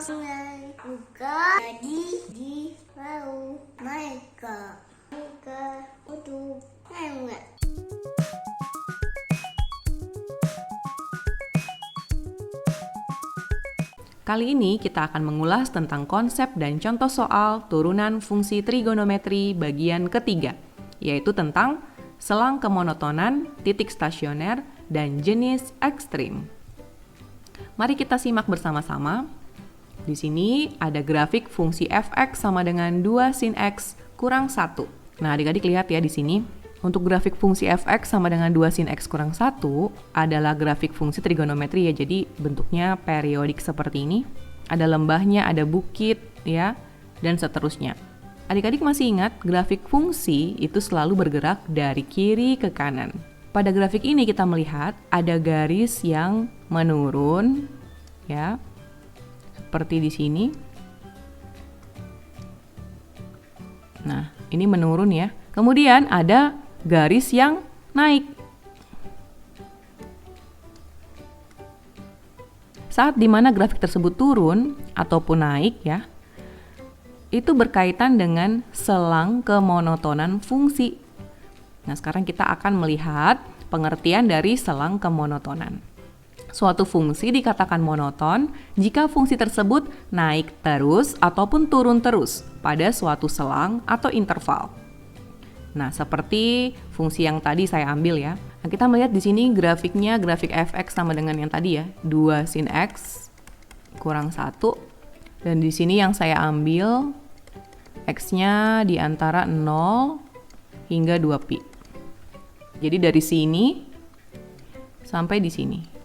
Buka jadi di laut mereka untuk lewat. Kali ini kita akan mengulas tentang konsep dan contoh soal turunan fungsi trigonometri bagian ketiga, yaitu tentang selang kemonotonan, titik stasioner, dan jenis ekstrim. Mari kita simak bersama-sama. Di sini ada grafik fungsi f(x) sama dengan 2 sin x kurang 1. Nah, adik-adik lihat ya di sini. Untuk grafik fungsi f(x) sama dengan 2 sin x kurang 1 adalah grafik fungsi trigonometri ya, jadi bentuknya periodik seperti ini. Ada lembahnya, ada bukit ya, dan seterusnya. Adik-adik masih ingat grafik fungsi itu selalu bergerak dari kiri ke kanan. Pada grafik ini kita melihat ada garis yang menurun ya, seperti di sini. Nah, ini menurun ya. Kemudian ada garis yang naik. Saat dimana grafik tersebut turun ataupun naik ya, itu berkaitan dengan selang kemonotonan fungsi. Nah, sekarang kita akan melihat pengertian dari selang kemonotonan. Suatu fungsi dikatakan monoton jika fungsi tersebut naik terus ataupun turun terus pada suatu selang atau interval. Nah, seperti fungsi yang tadi saya ambil ya. Nah, kita melihat di sini grafiknya, grafik f(x) sama dengan yang tadi ya, 2 sin x kurang 1. Dan di sini yang saya ambil x-nya di antara 0 hingga 2pi. Jadi dari sini sampai di sini.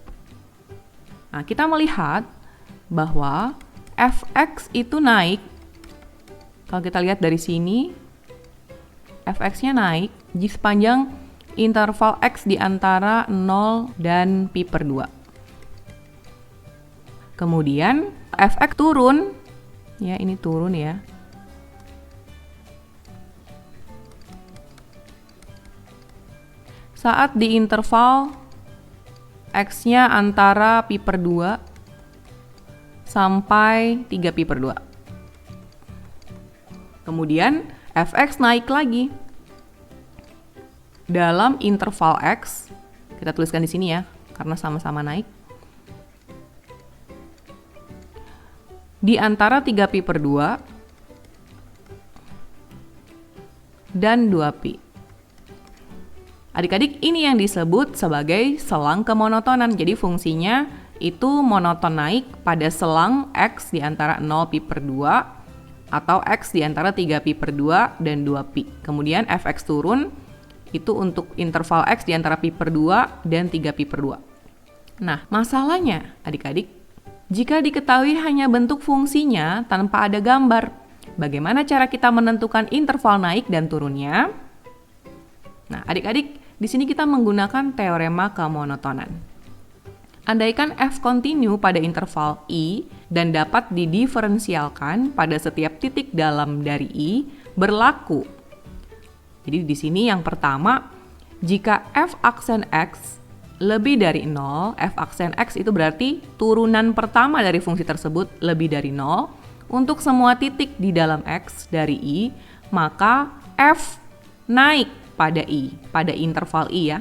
Nah, kita melihat bahwa f(x) itu naik. Kalau kita lihat dari sini, f(x)-nya naik di sepanjang interval x di antara 0 dan pi per 2. Kemudian f(x) turun, ya ini turun ya. Saat di interval x-nya antara pi per 2 sampai 3 pi per 2. Kemudian f(x) naik lagi dalam interval x. Kita tuliskan di sini ya, karena sama-sama naik. Di antara 3 pi per 2 dan 2pi. Adik-adik, ini yang disebut sebagai selang kemonotonan. Jadi fungsinya itu monoton naik pada selang x di antara 0 pi per 2 atau x di antara 3 pi per 2 dan 2pi. Kemudian f(x) turun, itu untuk interval x di antara pi per 2 dan 3 pi per 2. Nah, masalahnya adik-adik, jika diketahui hanya bentuk fungsinya tanpa ada gambar, bagaimana cara kita menentukan interval naik dan turunnya? Nah, adik-adik, di sini kita menggunakan teorema kemonotonan. Andaikan f kontinu pada interval i dan dapat didiferensialkan pada setiap titik dalam dari i berlaku. Jadi di sini yang pertama, jika f aksen x lebih dari 0, f aksen x itu berarti turunan pertama dari fungsi tersebut lebih dari 0 untuk semua titik di dalam x dari i, maka f naik pada i, pada interval i ya.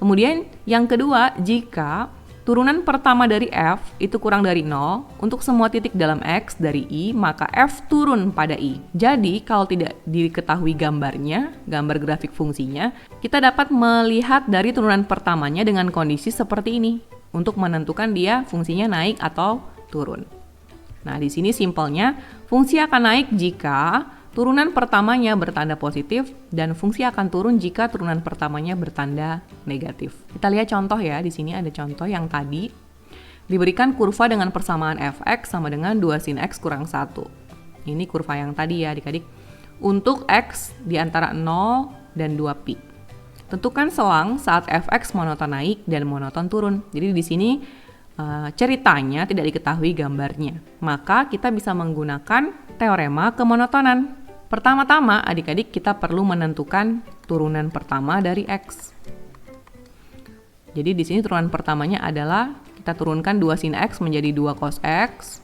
Kemudian yang kedua, jika turunan pertama dari f itu kurang dari 0 untuk semua titik dalam x dari i, maka f turun pada i. Jadi kalau tidak diketahui gambarnya, gambar grafik fungsinya, kita dapat melihat dari turunan pertamanya dengan kondisi seperti ini untuk menentukan dia fungsinya naik atau turun. Nah, di sini simpelnya fungsi akan naik jika turunan pertamanya bertanda positif dan fungsi akan turun jika turunan pertamanya bertanda negatif. Kita lihat contoh ya, di sini ada contoh yang tadi diberikan kurva dengan persamaan f(x) sama dengan 2 sin x kurang 1. Ini kurva yang tadi ya adik-adik. Untuk x di antara 0 dan 2pi. Tentukan selang saat f(x) monoton naik dan monoton turun. Jadi di sini ceritanya tidak diketahui gambarnya. Maka kita bisa menggunakan teorema kemonotonan. Pertama-tama adik-adik kita perlu menentukan turunan pertama dari x. Jadi di sini turunan pertamanya adalah kita turunkan 2 sin x menjadi 2 cos x.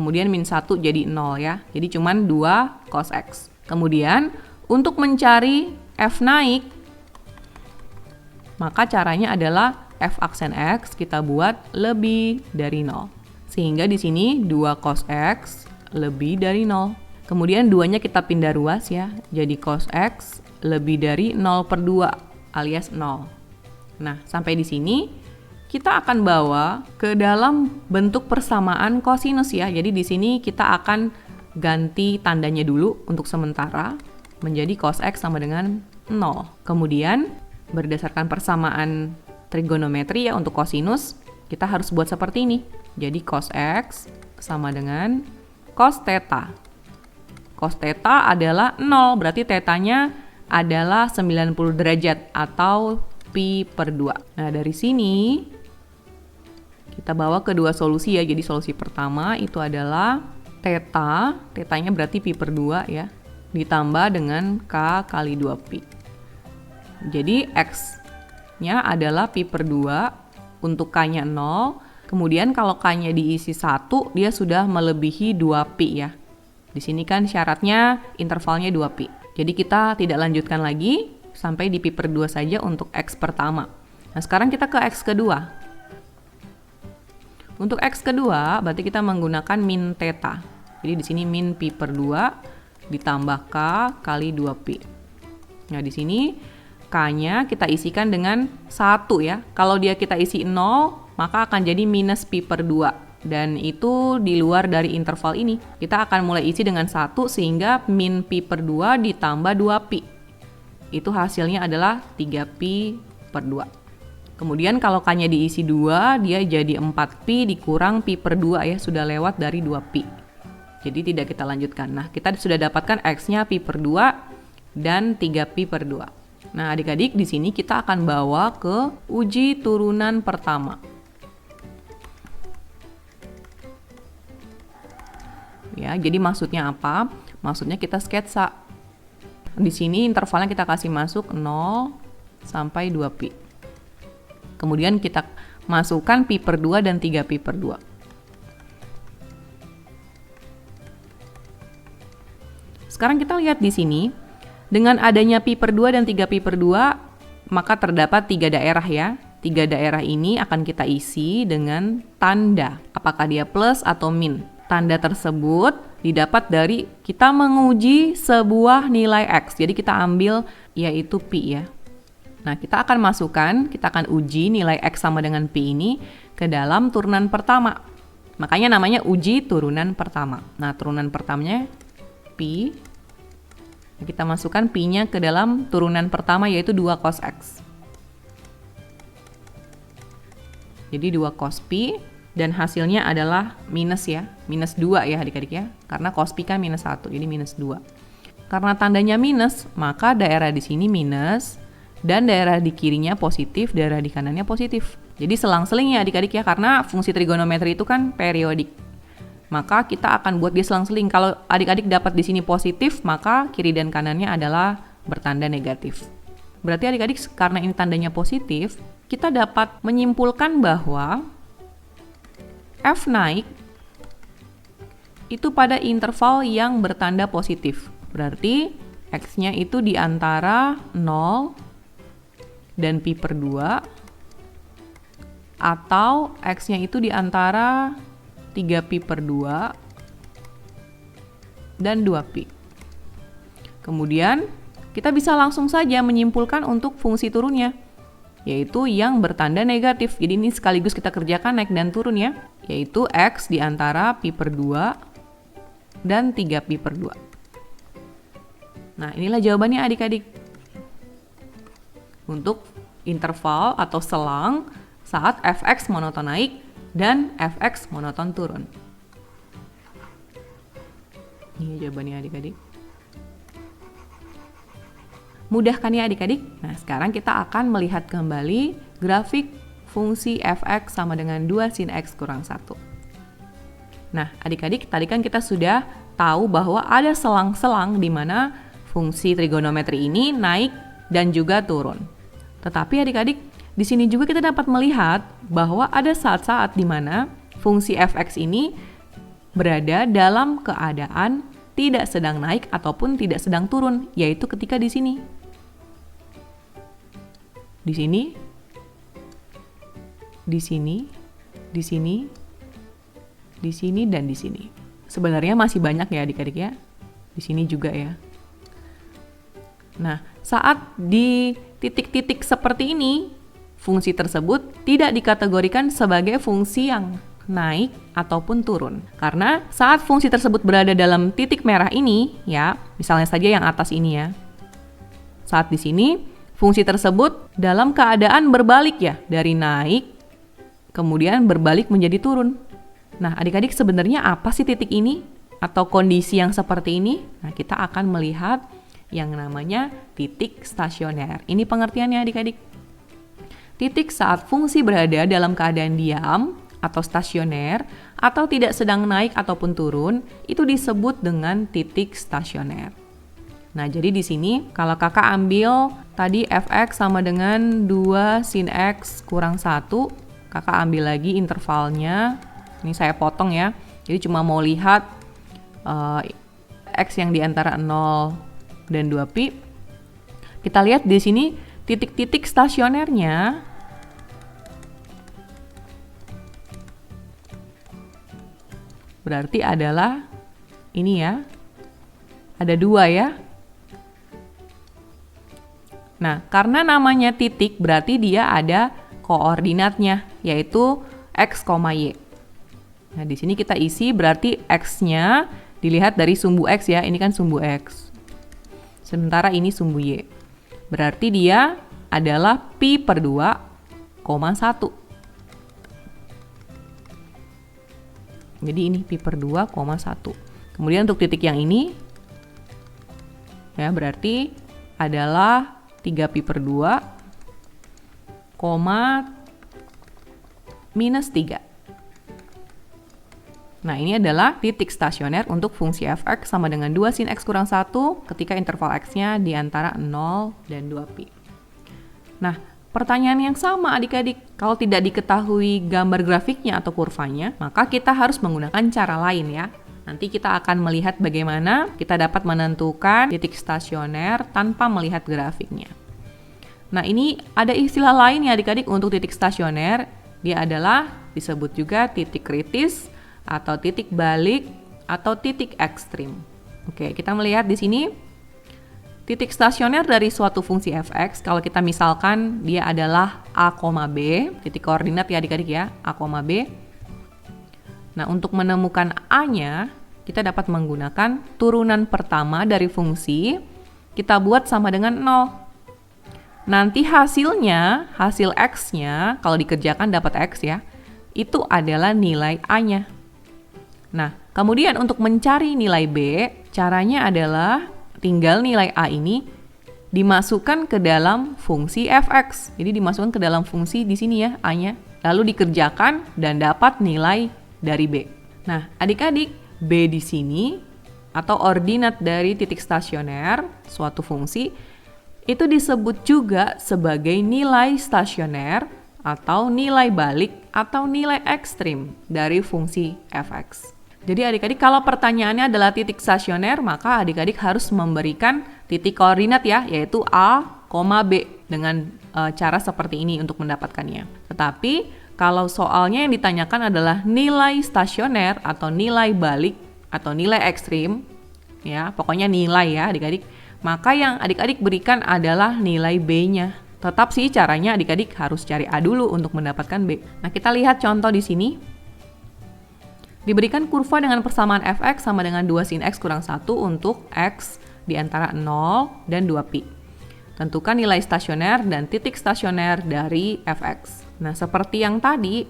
Kemudian min 1 jadi 0 ya. Jadi cuman 2 cos X. Kemudian untuk mencari F naik, maka caranya adalah F aksen X kita buat lebih dari 0. Sehingga di sini 2 cos X lebih dari 0. Kemudian 2-nya kita pindah ruas ya. Jadi cos X lebih dari 0/2 alias 0. Nah, sampai di sini kita akan bawa ke dalam bentuk persamaan kosinus ya. Jadi di sini kita akan ganti tandanya dulu untuk sementara menjadi cos X sama dengan 0. Kemudian berdasarkan persamaan trigonometri ya untuk kosinus, kita harus buat seperti ini. Jadi cos X sama dengan cos theta. Cos theta adalah 0, berarti tetanya adalah 90 derajat atau pi/2. Nah, dari sini kita bawa ke dua solusi ya. Jadi solusi pertama itu adalah tetanya berarti pi/2 ya, ditambah dengan k kali 2pi. Jadi x-nya adalah pi/2, untuk k-nya 0. Kemudian kalau k-nya diisi 1, dia sudah melebihi 2pi ya. Di sini kan syaratnya intervalnya 2pi. Jadi kita tidak lanjutkan lagi sampai di pi/2 saja untuk x pertama. Nah, sekarang kita ke x kedua. Untuk x kedua, berarti kita menggunakan min theta. Jadi di sini min pi/2 ditambah k kali 2pi. Nah, di sini k-nya kita isikan dengan 1 ya. Kalau dia kita isi 0, maka akan jadi minus pi/2. Dan itu di luar dari interval ini. Kita akan mulai isi dengan 1 sehingga min pi/2 ditambah 2pi. Itu hasilnya adalah 3pi/2. Kemudian kalau k-nya diisi 2, dia jadi 4pi dikurang pi/2 ya, sudah lewat dari 2pi. Jadi tidak kita lanjutkan. Nah, kita sudah dapatkan x-nya pi/2 dan 3pi/2. Nah, adik-adik di sini kita akan bawa ke uji turunan pertama. Ya, jadi maksudnya apa? Maksudnya kita sketsa. Di sini intervalnya kita kasih masuk 0 sampai 2pi. Kemudian kita masukkan pi/2 dan 3pi/2. Sekarang kita lihat di sini, dengan adanya pi/2 dan 3pi/2, maka terdapat 3 daerah ya. 3 daerah ini akan kita isi dengan tanda, apakah dia plus atau min. Tanda tersebut didapat dari kita menguji sebuah nilai X. Jadi kita ambil yaitu pi ya. Nah, kita akan masukkan, kita akan uji nilai X sama dengan pi ini ke dalam turunan pertama. Makanya namanya uji turunan pertama. Nah, turunan pertamanya pi. Kita masukkan pi-nya ke dalam turunan pertama yaitu 2 cos X. Jadi 2 cos pi. Dan hasilnya adalah minus ya, minus 2 ya adik-adik ya. Karena cos pi kan minus 1, jadi minus 2. Karena tandanya minus, maka daerah di sini minus, dan daerah di kirinya positif, daerah di kanannya positif. Jadi selang-seling ya adik-adik ya, karena fungsi trigonometri itu kan periodik. Maka kita akan buat dia selang-seling. Kalau adik-adik dapat di sini positif, maka kiri dan kanannya adalah bertanda negatif. Berarti adik-adik karena ini tandanya positif, kita dapat menyimpulkan bahwa F naik itu pada interval yang bertanda positif. Berarti X-nya itu di antara 0 dan pi/2 atau X-nya itu di antara 3pi/2 dan 2pi. Kemudian kita bisa langsung saja menyimpulkan untuk fungsi turunnya, yaitu yang bertanda negatif. Jadi ini sekaligus kita kerjakan naik dan turun ya, yaitu X di antara pi/2 dan 3pi/2. Nah, inilah jawabannya adik-adik. Untuk interval atau selang saat fx monoton naik dan fx monoton turun. Ini jawabannya adik-adik. Mudah kan ya adik-adik? Nah, sekarang kita akan melihat kembali grafik fungsi fx sama dengan 2 sin x kurang 1. Nah, adik-adik, tadi kan kita sudah tahu bahwa ada selang-selang di mana fungsi trigonometri ini naik dan juga turun. Tetapi adik-adik, di sini juga kita dapat melihat bahwa ada saat-saat di mana fungsi fx ini berada dalam keadaan tidak sedang naik ataupun tidak sedang turun, yaitu ketika di sini. Di sini, di sini, di sini, di sini, dan di sini. Sebenarnya masih banyak ya adik-adik ya. Di sini juga ya. Nah, saat di titik-titik seperti ini, fungsi tersebut tidak dikategorikan sebagai fungsi yang naik ataupun turun. Karena saat fungsi tersebut berada dalam titik merah ini, ya, misalnya saja yang atas ini ya. Saat di sini, fungsi tersebut dalam keadaan berbalik ya, dari naik, kemudian berbalik menjadi turun. Nah, adik-adik sebenarnya apa sih titik ini? Atau kondisi yang seperti ini? Nah, kita akan melihat yang namanya titik stasioner. Ini pengertiannya adik-adik. Titik saat fungsi berada dalam keadaan diam atau stasioner atau tidak sedang naik ataupun turun, itu disebut dengan titik stasioner. Nah, jadi di sini kalau kakak ambil tadi fx sama dengan 2 sin x kurang 1, kakak ambil lagi intervalnya. Ini saya potong ya. Jadi cuma mau lihat x yang di antara 0 dan 2pi. Kita lihat di sini titik-titik stasionernya berarti adalah ini ya. Ada 2 ya. Nah, karena namanya titik berarti dia ada koordinatnya, yaitu x, y. Nah, di sini kita isi berarti x-nya dilihat dari sumbu x ya. Ini kan sumbu x. Sementara ini sumbu y. Berarti dia adalah pi per 2, 1. Jadi ini pi per 2, 1. Kemudian untuk titik yang ini, ya berarti adalah 3pi per 2, minus 3. Nah, ini adalah titik stasioner untuk fungsi fx sama dengan 2 sin x kurang 1 ketika interval x-nya di antara 0 dan 2pi. Nah, pertanyaan yang sama adik-adik, kalau tidak diketahui gambar grafiknya atau kurvanya, maka kita harus menggunakan cara lain ya. Nanti kita akan melihat bagaimana kita dapat menentukan titik stasioner tanpa melihat grafiknya. Nah, ini ada istilah lain ya adik-adik untuk titik stasioner. Dia adalah disebut juga titik kritis, atau titik balik, atau titik ekstrim. Oke, kita melihat di sini titik stasioner dari suatu fungsi fx, kalau kita misalkan dia adalah a, b, titik koordinat ya adik-adik ya, a, b. Nah, untuk menemukan a-nya, kita dapat menggunakan turunan pertama dari fungsi, kita buat sama dengan 0. Nanti hasilnya, hasil x-nya, kalau dikerjakan dapat x ya, itu adalah nilai a-nya. Nah, kemudian untuk mencari nilai b, caranya adalah tinggal nilai a ini dimasukkan ke dalam fungsi fx. Jadi dimasukkan ke dalam fungsi di sini ya, a-nya. Lalu dikerjakan dan dapat nilai dari b. Nah, adik-adik, b di sini atau ordinat dari titik stasioner suatu fungsi itu disebut juga sebagai nilai stasioner atau nilai balik atau nilai ekstrim dari fungsi fx. Jadi adik-adik kalau pertanyaannya adalah titik stasioner, maka adik-adik harus memberikan titik koordinat ya, yaitu a, b dengan cara seperti ini untuk mendapatkannya. Tetapi kalau soalnya yang ditanyakan adalah nilai stasioner atau nilai balik atau nilai ekstrim, ya pokoknya nilai ya adik-adik, maka yang adik-adik berikan adalah nilai b-nya. Tetap sih caranya adik-adik harus cari a dulu untuk mendapatkan b. Nah, kita lihat contoh di sini. Diberikan kurva dengan persamaan fx sama dengan 2 sin x kurang 1 untuk x di antara 0 dan 2pi. Tentukan nilai stasioner dan titik stasioner dari fx. Nah, seperti yang tadi,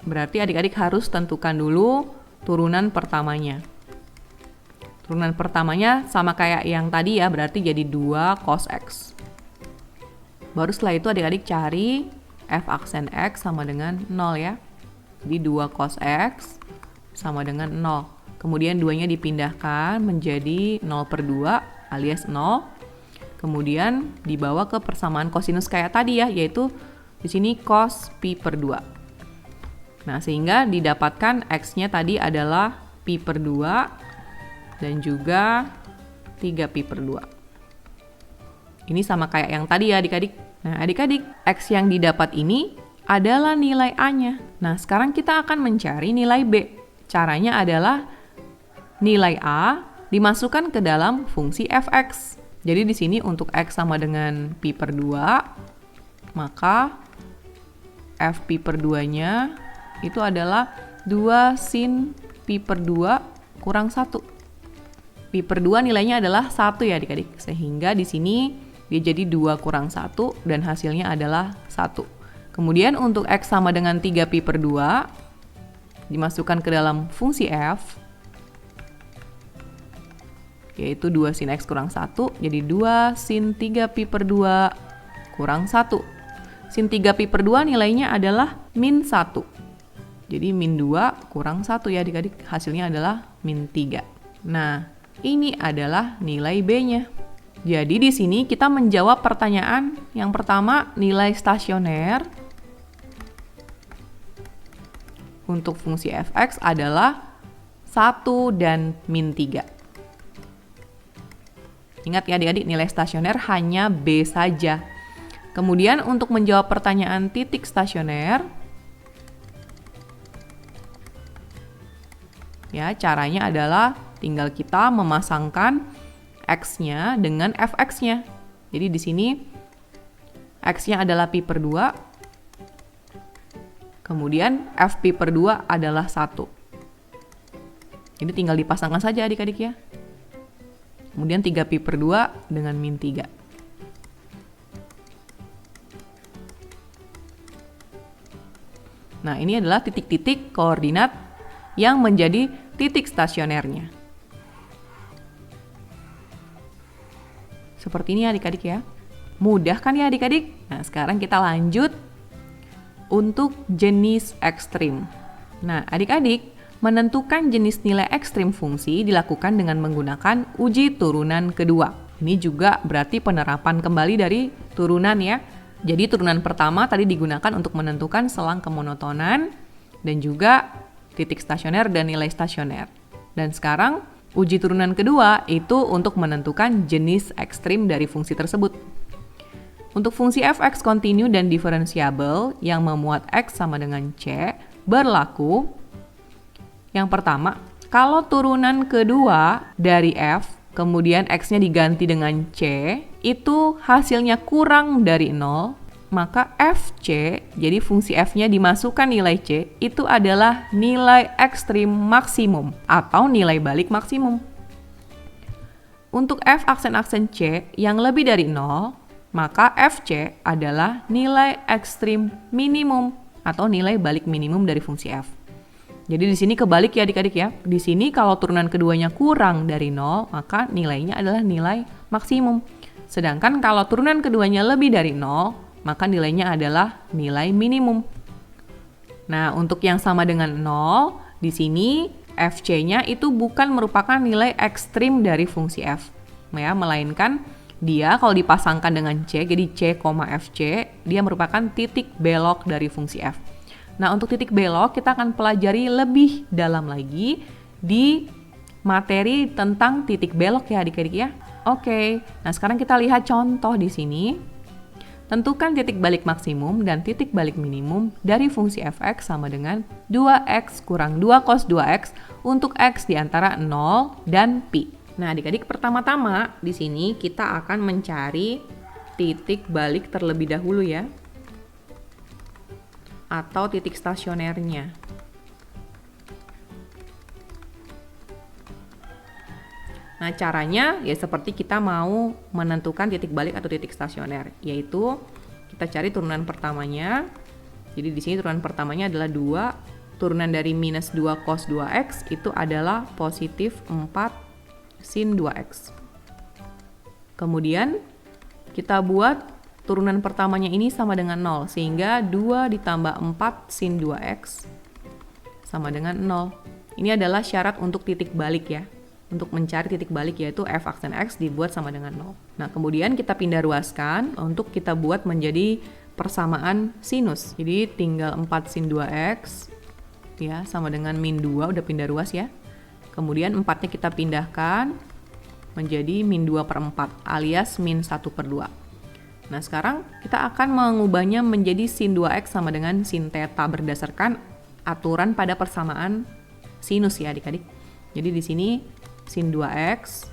berarti adik-adik harus tentukan dulu turunan pertamanya. Turunan pertamanya sama kayak yang tadi ya, berarti jadi 2 cos x. Baru setelah itu adik-adik cari f aksen x sama dengan 0 ya. Jadi 2 cos x sama dengan 0. Kemudian 2-nya dipindahkan menjadi 0 per 2 alias 0. Kemudian dibawa ke persamaan kosinus kayak tadi ya, yaitu di sini cos pi per 2. Nah, sehingga didapatkan x-nya tadi adalah pi pi per 2 dan juga 3pi per 2. Ini sama kayak yang tadi ya adik-adik. Nah adik-adik, X yang didapat ini adalah nilai A-nya. Nah sekarang kita akan mencari nilai B. Caranya adalah nilai A dimasukkan ke dalam fungsi fx. Jadi di sini untuk X sama dengan pi per 2, maka f pi per 2-nya itu adalah 2 sin pi per 2 kurang 1. Pi per 2 nilainya adalah 1 ya adik-adik. Sehingga di sini dia jadi 2 kurang 1 dan hasilnya adalah 1. Kemudian untuk X sama dengan 3pi per 2 dimasukkan ke dalam fungsi f, yaitu 2 sin X kurang 1, jadi 2 sin 3pi per 2 kurang 1. Sin 3pi per 2 nilainya adalah min 1. Jadi min 2 kurang 1 ya adik-adik, hasilnya adalah min 3. Nah, ini adalah nilai B-nya. Jadi di sini kita menjawab pertanyaan yang pertama, nilai stasioner untuk fungsi fx adalah 1 dan min 3. Ingat ya adik-adik, nilai stasioner hanya B saja. Kemudian untuk menjawab pertanyaan titik stasioner, ya caranya adalah tinggal kita memasangkan X-nya dengan fx-nya. Jadi di sini X-nya adalah pi per 2, kemudian f pi per 2 adalah 1. Jadi tinggal dipasangkan saja adik-adik ya. Kemudian 3pi per 2 dengan min 3. Nah, ini adalah titik-titik koordinat yang menjadi titik stasionernya. Seperti ini adik-adik ya. Mudah kan ya adik-adik? Nah, sekarang kita lanjut untuk jenis ekstrim. Nah, adik-adik, menentukan jenis nilai ekstrim fungsi dilakukan dengan menggunakan uji turunan kedua. Ini juga berarti penerapan kembali dari turunan ya. Jadi turunan pertama tadi digunakan untuk menentukan selang kemonotonan dan juga titik stasioner dan nilai stasioner. Dan sekarang uji turunan kedua itu untuk menentukan jenis ekstrim dari fungsi tersebut. Untuk fungsi fx kontinu dan diferensiabel yang memuat x sama dengan c berlaku. Yang pertama, kalau turunan kedua dari f, kemudian x-nya diganti dengan c, itu hasilnya kurang dari 0, maka fc, jadi fungsi f-nya dimasukkan nilai c, itu adalah nilai ekstrim maksimum atau nilai balik maksimum. Untuk f aksen-aksen c yang lebih dari 0, maka fc adalah nilai ekstrim minimum atau nilai balik minimum dari fungsi f. Jadi di sini kebalik ya adik-adik ya. Di sini kalau turunan keduanya kurang dari 0, maka nilainya adalah nilai maksimum. Sedangkan kalau turunan keduanya lebih dari 0, maka nilainya adalah nilai minimum. Nah, untuk yang sama dengan 0, di sini fc-nya itu bukan merupakan nilai ekstrim dari fungsi f. Ya, melainkan dia kalau dipasangkan dengan c, jadi c, fc, dia merupakan titik belok dari fungsi f. Nah, untuk titik belok kita akan pelajari lebih dalam lagi di materi tentang titik belok ya adik-adik ya. Oke, nah sekarang kita lihat contoh di sini. Tentukan titik balik maksimum dan titik balik minimum dari fungsi fx sama dengan 2x kurang 2 cos 2x untuk x di antara 0 dan pi. Nah, adik-adik pertama-tama di sini kita akan mencari titik balik terlebih dahulu ya. Atau titik stasionernya. Nah, caranya ya seperti kita mau menentukan titik balik atau titik stasioner, yaitu kita cari turunan pertamanya. Jadi di sini turunan pertamanya adalah 2, turunan dari minus 2 cos 2x itu adalah positif 4 sin 2x. Kemudian kita buat turunan pertamanya ini sama dengan 0, sehingga 2 ditambah 4 sin 2x sama dengan 0. Ini adalah syarat untuk titik balik ya. Untuk mencari titik balik yaitu f aksen x dibuat sama dengan 0. Nah, kemudian kita pindah ruaskan untuk kita buat menjadi persamaan sinus. Jadi tinggal 4 sin 2x ya sama dengan min 2, udah pindah ruas ya. Kemudian 4-nya kita pindahkan menjadi min 2 per 4 alias min 1 per 2. Nah sekarang kita akan mengubahnya menjadi sin 2x sama dengan sin theta berdasarkan aturan pada persamaan sinus ya adik-adik. Jadi di sini sin 2x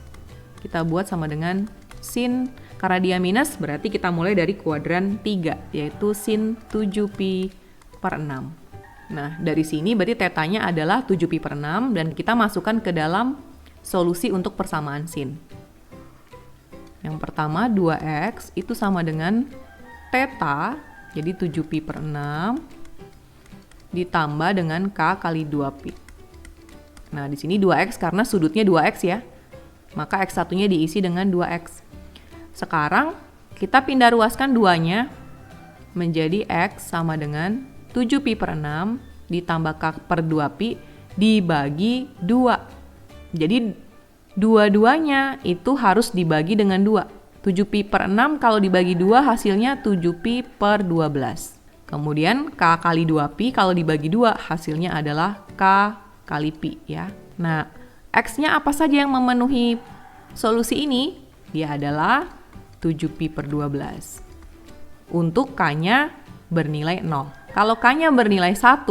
kita buat sama dengan sin, karena dia minus berarti kita mulai dari kuadran 3 yaitu sin 7pi per 6. Nah dari sini berarti tetanya adalah 7pi per 6 dan kita masukkan ke dalam solusi untuk persamaan sin. Yang pertama 2x itu sama dengan theta, jadi 7pi per 6 ditambah dengan k kali 2pi. Nah di sini 2x karena sudutnya 2x ya, maka x1-nya diisi dengan 2x. Sekarang kita pindah ruaskan 2-nya menjadi x sama dengan 7pi per 6 ditambah k per 2pi dibagi 2. Jadi dua-duanya itu harus dibagi dengan 2. 7pi per 6 kalau dibagi 2 hasilnya 7pi per 12. Kemudian k kali 2pi kalau dibagi 2 hasilnya adalah k kali pi ya. Nah, x-nya apa saja yang memenuhi solusi ini? Dia adalah 7pi per 12. Untuk k-nya bernilai 0. Kalau k-nya bernilai 1,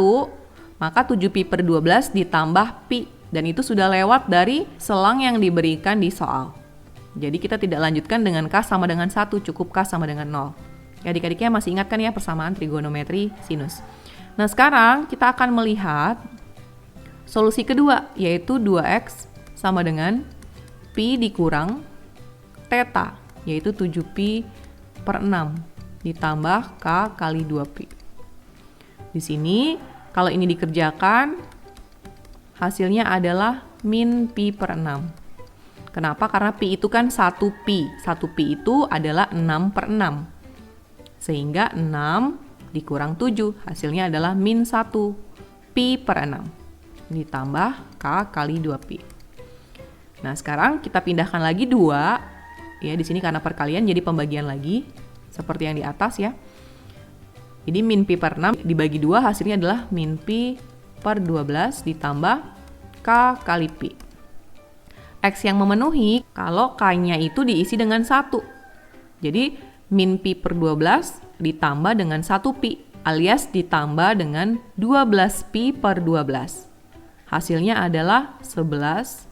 maka 7pi per 12 ditambah pi. Dan itu sudah lewat dari selang yang diberikan di soal. Jadi kita tidak lanjutkan dengan k sama dengan 1, cukup k sama dengan 0. Ya, adik-adiknya masih ingat kan ya persamaan trigonometri sinus. Nah sekarang kita akan melihat solusi kedua, yaitu 2x sama dengan pi dikurang theta, yaitu 7pi per 6 ditambah k kali 2pi. Di sini kalau ini dikerjakan hasilnya adalah min pi per 6. Kenapa? Karena pi itu kan 1 pi. 1 pi itu adalah 6 per 6. Sehingga 6 dikurang 7. Hasilnya adalah min 1 pi per 6. Ditambah k kali 2 pi. Nah sekarang kita pindahkan lagi 2. Ya di sini karena perkalian jadi pembagian lagi. Seperti yang di atas ya. Jadi min pi per 6 dibagi 2 hasilnya adalah min pi per 12 ditambah k kali pi. X yang memenuhi kalau k-nya itu diisi dengan 1. Jadi min pi per 12 ditambah dengan 1 pi alias ditambah dengan 12 pi per 12. Hasilnya adalah 11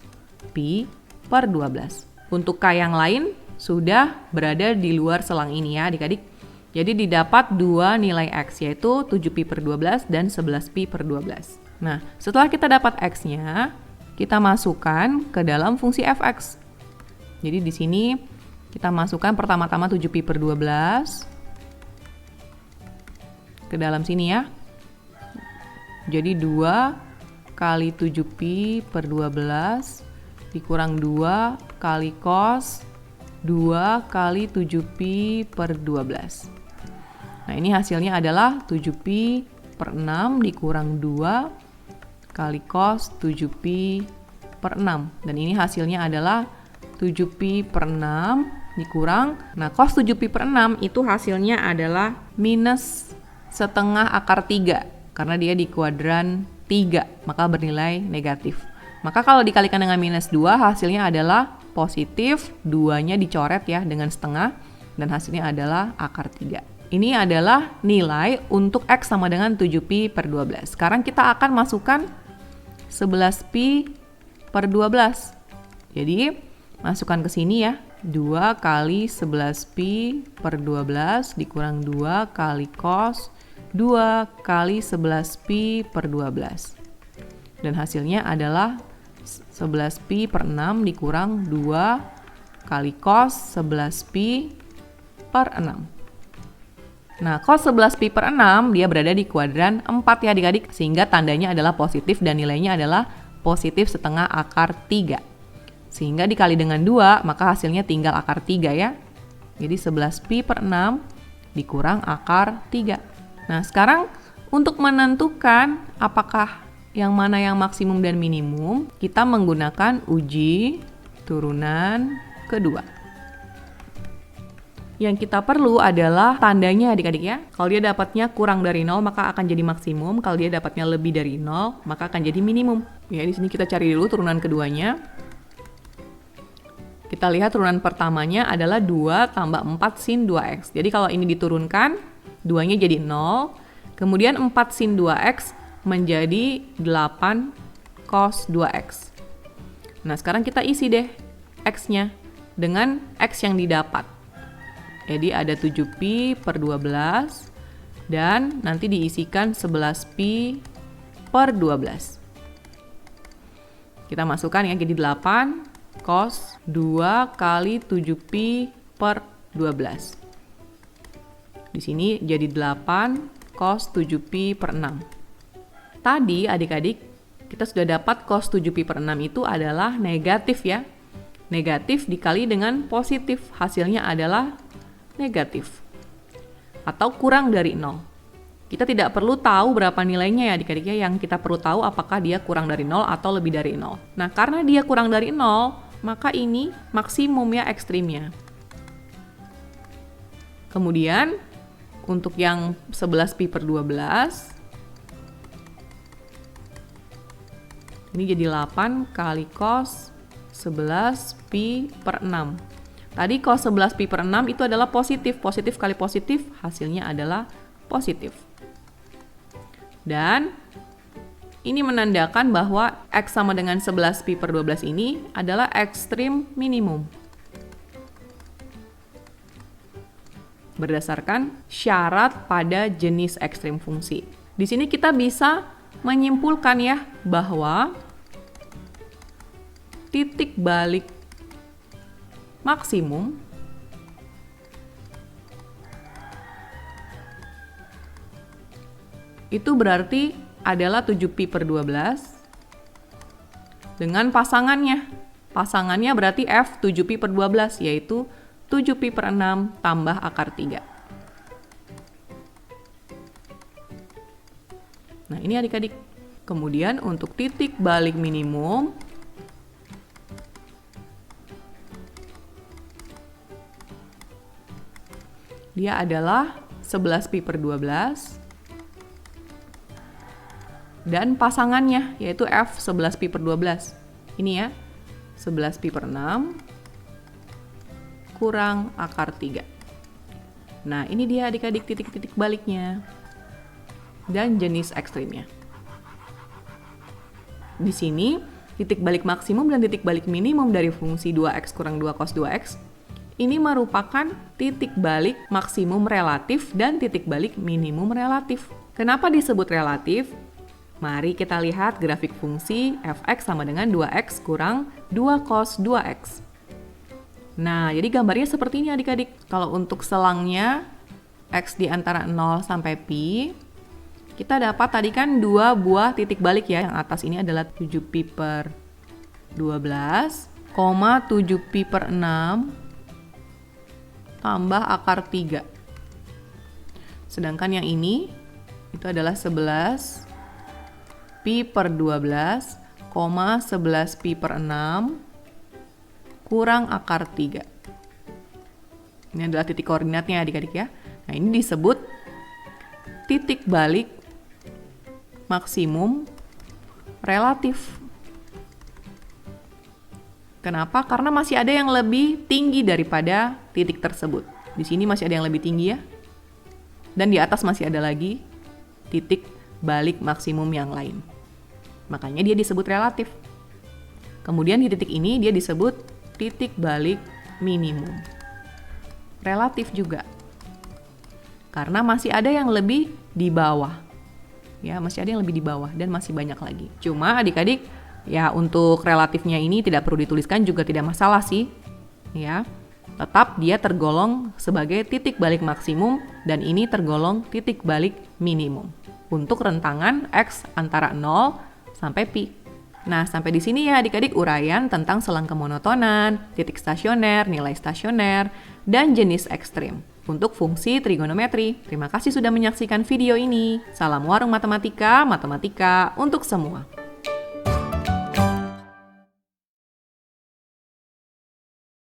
pi per 12. Untuk k yang lain sudah berada di luar selang ini ya adik-adik. Jadi didapat dua nilai x yaitu 7pi per 12 dan 11pi per 12. Nah, setelah kita dapat x-nya, kita masukkan ke dalam fungsi fx. Jadi di sini kita masukkan pertama-tama 7pi per 12 ke dalam sini ya. Jadi 2 kali 7pi per 12 dikurang 2 kali cos 2 kali 7pi per 12. Nah, ini hasilnya adalah 7pi per 6 dikurang 2 kali cos 7pi per 6. Dan ini hasilnya adalah 7pi per 6 dikurang. Nah, cos 7pi per 6 itu hasilnya adalah minus setengah akar 3. Karena dia di kuadran 3, maka bernilai negatif. Maka kalau dikalikan dengan minus 2, hasilnya adalah positif. 2-nya dicoret ya dengan setengah. Dan hasilnya adalah akar 3. Ini adalah nilai untuk x sama dengan 7pi per 12. Sekarang kita akan masukkan 11pi per 12. Jadi masukkan ke sini ya. 2 kali 11pi per 12 dikurang 2 kali cos 2 kali 11pi per 12. Dan hasilnya adalah 11pi per 6 dikurang 2 kali cos 11pi per 6. Nah, cos 11pi per 6 dia berada di kuadran 4 ya adik-adik, sehingga tandanya adalah positif dan nilainya adalah positif setengah akar 3. Sehingga dikali dengan 2, maka hasilnya tinggal akar 3 ya. Jadi 11pi per 6 dikurang akar 3. Nah, sekarang untuk menentukan apakah yang mana yang maksimum dan minimum, kita menggunakan uji turunan kedua. Yang kita perlu adalah tandanya adik-adik ya. Kalau dia dapatnya kurang dari 0 maka akan jadi maksimum, kalau dia dapatnya lebih dari 0 maka akan jadi minimum. Ya, di sini kita cari dulu turunan keduanya. Kita lihat turunan pertamanya adalah 2 tambah 4 sin 2x. Jadi kalau ini diturunkan, 2-nya jadi 0. Kemudian 4 sin 2x menjadi 8 cos 2x. Nah, sekarang kita isi deh x-nya dengan x yang didapat. Jadi ada 7pi per 12 dan nanti diisikan 11pi per 12. Kita masukkan ya, jadi 8 cos 2 kali 7pi per 12. Di sini jadi 8 cos 7pi per 6. Tadi adik-adik kita sudah dapat cos 7pi per 6 itu adalah negatif ya. Negatif dikali dengan positif, hasilnya adalah negatif atau kurang dari 0. Kita tidak perlu tahu berapa nilainya ya adik-adik ya, yang kita perlu tahu apakah dia kurang dari 0 atau lebih dari 0. Nah, karena dia kurang dari 0, maka ini maksimum ya ekstrimnya. Kemudian untuk yang 11pi per 12 ini jadi 8 kali cos 11pi per 6. Tadi cos 11pi per 6 itu adalah positif. Positif kali positif, hasilnya adalah positif. Dan ini menandakan bahwa X sama dengan 11pi per 12 ini adalah ekstrim minimum. Berdasarkan syarat pada jenis ekstrim fungsi. Di sini kita bisa menyimpulkan ya bahwa titik balik maksimum itu berarti adalah 7pi per 12 dengan pasangannya. Pasangannya berarti F 7pi per 12, yaitu 7pi per 6 tambah akar 3. Nah, ini adik-adik. Kemudian untuk titik balik minimum, dia adalah 11pi per 12 dan pasangannya yaitu F 11pi per 12. Ini ya, 11pi per 6 kurang akar 3. Nah, ini dia adik-adik titik-titik baliknya dan jenis ekstrimnya. Di sini, titik balik maksimum dan titik balik minimum dari fungsi 2x kurang 2 cos 2x ini merupakan titik balik maksimum relatif dan titik balik minimum relatif. Kenapa disebut relatif? Mari kita lihat grafik fungsi fx sama dengan 2x kurang 2 cos 2x. Nah, jadi gambarnya seperti ini adik-adik. Kalau untuk selangnya x di antara 0 sampai pi, kita dapat tadi kan 2 buah titik balik ya. Yang atas ini adalah 7pi per 12, 7pi per 6, tambah akar 3. Sedangkan yang ini itu adalah 11pi per 12, 11pi per 6 kurang akar 3. Ini adalah titik koordinatnya adik-adik ya. Nah, ini disebut titik balik maksimum relatif. Kenapa? Karena masih ada yang lebih tinggi daripada titik tersebut. Di sini masih ada yang lebih tinggi ya. Dan di atas masih ada lagi titik balik maksimum yang lain. Makanya dia disebut relatif. Kemudian di titik ini dia disebut titik balik minimum. Relatif juga. Karena masih ada yang lebih di bawah. Ya, masih ada yang lebih di bawah dan masih banyak lagi. Cuma adik-adik, ya untuk relatifnya ini tidak perlu dituliskan juga tidak masalah sih. Ya, tetap dia tergolong sebagai titik balik maksimum dan ini tergolong titik balik minimum untuk rentangan X antara 0 sampai pi. Nah, sampai di sini ya adik-adik uraian tentang selang kemonotonan, titik stasioner, nilai stasioner, dan jenis ekstrim untuk fungsi trigonometri. Terima kasih sudah menyaksikan video ini. Salam warung matematika, matematika untuk semua.